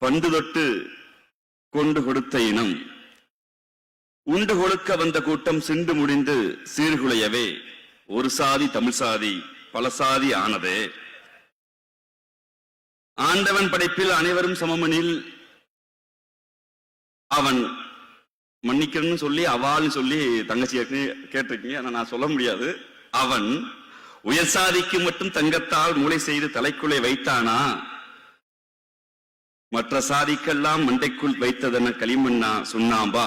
பண்டு தொட்டு கொண்டு கொடுத்த இனம் உண்டு கொழுக்க வந்த கூட்டம் சிண்டு முடிந்து சீர்குலையவே ஒரு சாதி தமிழ் சாதி பல சாதி ஆனதே. ஆண்டவன் படைப்பில் அனைவரும் சமமனில் அவன் மன்னிக்கணும்னு சொல்லி அவாள்னு சொல்லி தங்கச்சி கேட்டிருக்கீங்க. ஆனா நான் சொல்ல முடியாது. அவன் உயர் சாதிக்கு மட்டும் தங்கத்தால் மூளை செய்து தலைக்குள்ளே வைத்தானா, மற்ற சாதிக்கெல்லாம் மண்டைக்குள் வைத்ததென களிமண்ணா சுண்ணாம்பா.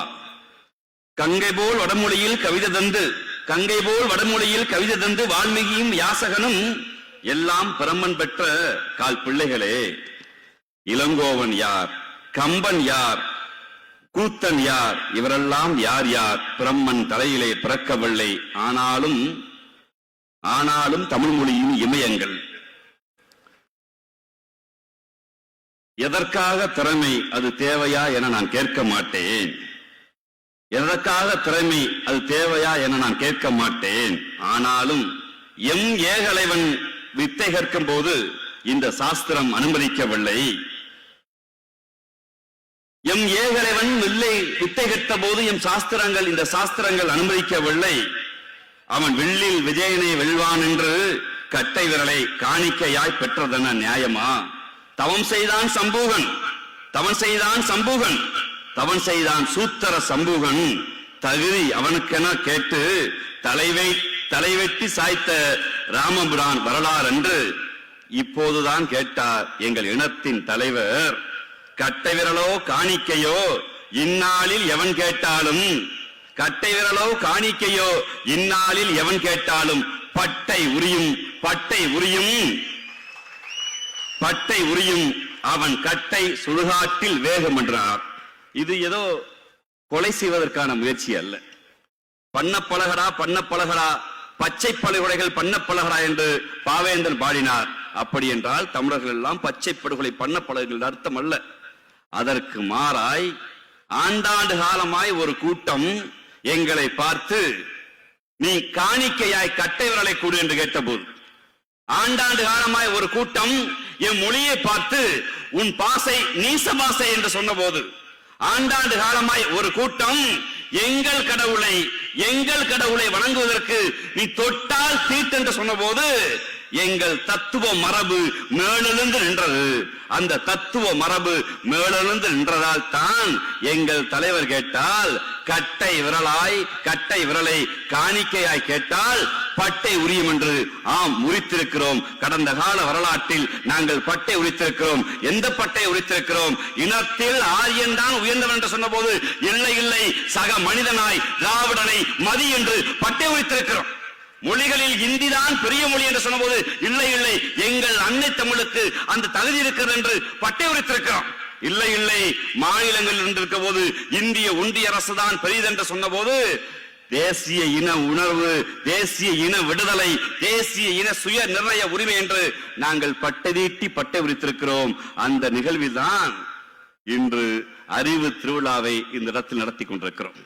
கங்கை போல் வடமொழியில் கவிதை தந்து வால்மீகியும் யாசகனும் எல்லாம் பிரம்மன் பெற்ற கால் பிள்ளைகளே. இளங்கோவன் யார், கம்பன் யார், கூத்தன் யார், இவரெல்லாம் யார் யார்? பிரம்மன் தலையிலே பிறக்கவில்லை. ஆனாலும் தமிழ் மொழியின் இமயங்கள். எதற்காக திறமை, அது தேவையா என நான் கேட்க மாட்டேன். எதற்காக திறமை, அது தேவையா என நான் கேட்க மாட்டேன். ஆனாலும் எம் ஏகலைவன் வித்தை கற்கும் போது இந்த சாஸ்திரம் அனுமதிக்கவில்லை. எம் ஏகலைவன் வித்தை கற்ற போது எம் சாஸ்திரங்கள், இந்த சாஸ்திரங்கள் அனுமதிக்கவில்லை. அவன் வில்லில் விஜயனை வெல்வான் என்று கட்டை விரலை காணிக்கையாய் பெற்றதென நியாயமா? தவம் செய்தான் சம்பூகன், சூத்திர சம்பூகன். தகுதி அவனுக்கென கேட்டு தலைவெட்டி சாய்த்த ராமபுரான் வரலாறு என்று இப்போதுதான் கேட்டார் எங்கள் இனத்தின் தலைவர். கட்டை விரலோ காணிக்கையோ இந்நாளில் எவன் கேட்டாலும், கட்டை விரலோ காணிக்கையோ இந்நாளில் எவன் கேட்டாலும் பட்டை உரியும் அவன் கட்டை சுடுகாட்டில் வேகம் என்றார். இது ஏதோ கொலை செய்வதற்கான முயற்சி அல்ல. பண்ண பழகரா பச்சை படுகொலைகள் பண்ண பழகரா என்று பாவேந்தன் பாடினார். அப்படி என்றால் தமிழர்கள் எல்லாம் பச்சை படுகொலை பண்ண பழகுகள் அர்த்தம் அல்ல. அதற்கு மாறாய் ஆண்டாண்டு காலமாய் ஒரு கூட்டம் எங்களை பார்த்து நீ காணிக்கையாய் கட்டை விரலை கூடு என்று கேட்டபோது, ஆண்டாண்டு காலமாய் ஒரு கூட்டம் என் மொழியை பார்த்து உன் பாசை நீச பாசை என்று சொன்ன போது, ஆண்டாண்டு காலமாய் ஒரு கூட்டம் எங்கள் கடவுளை வணங்குவதற்கு நீ தொட்டால் தீட்டு என்று சொன்ன போது எங்கள் தத்துவ மரபு மேலெழுந்து நின்றது. அந்த தத்துவ மரபு மேலெழுந்து நின்றதால் தான் எங்கள் தலைவர் கேட்டால் கட்டை விரலை காணிக்கையாய் கேட்டால் பட்டை உரியும் என்று ஆம் உரித்திருக்கிறோம். கடந்த கால வரலாற்றில் நாங்கள் பட்டை உரித்திருக்கிறோம். எந்த பட்டை உரித்திருக்கிறோம்? இனத்தில் ஆரியன் தான் உயர்ந்தவன் என்று சொன்ன போது இல்லை சக மனிதனாய் திராவிடனை மதி என்று பட்டை உரித்திருக்கிறோம். மொழிகளில் இந்தி தான் பெரிய மொழி என்று சொன்னபோது இல்லை எங்கள் அன்னை தமிழுக்கு அந்த தகுதி இருக்கிறது என்று பட்டை உரித்திருக்கிறோம். இல்லை மாநிலங்களில் இருந்திருக்க போது இந்திய ஒன்றிய அரசு தான் பெரியது என்று சொன்ன போது தேசிய இன உணர்வு, தேசிய இன விடுதலை, தேசிய இன சுய நிர்ணய உரிமை என்று நாங்கள் பட்டை தீட்டி பட்டை உரித்திருக்கிறோம். அந்த நிகழ்வில் தான் இன்று அறிவு திருவிழாவை இந்த இடத்தில் நடத்தி கொண்டிருக்கிறோம்.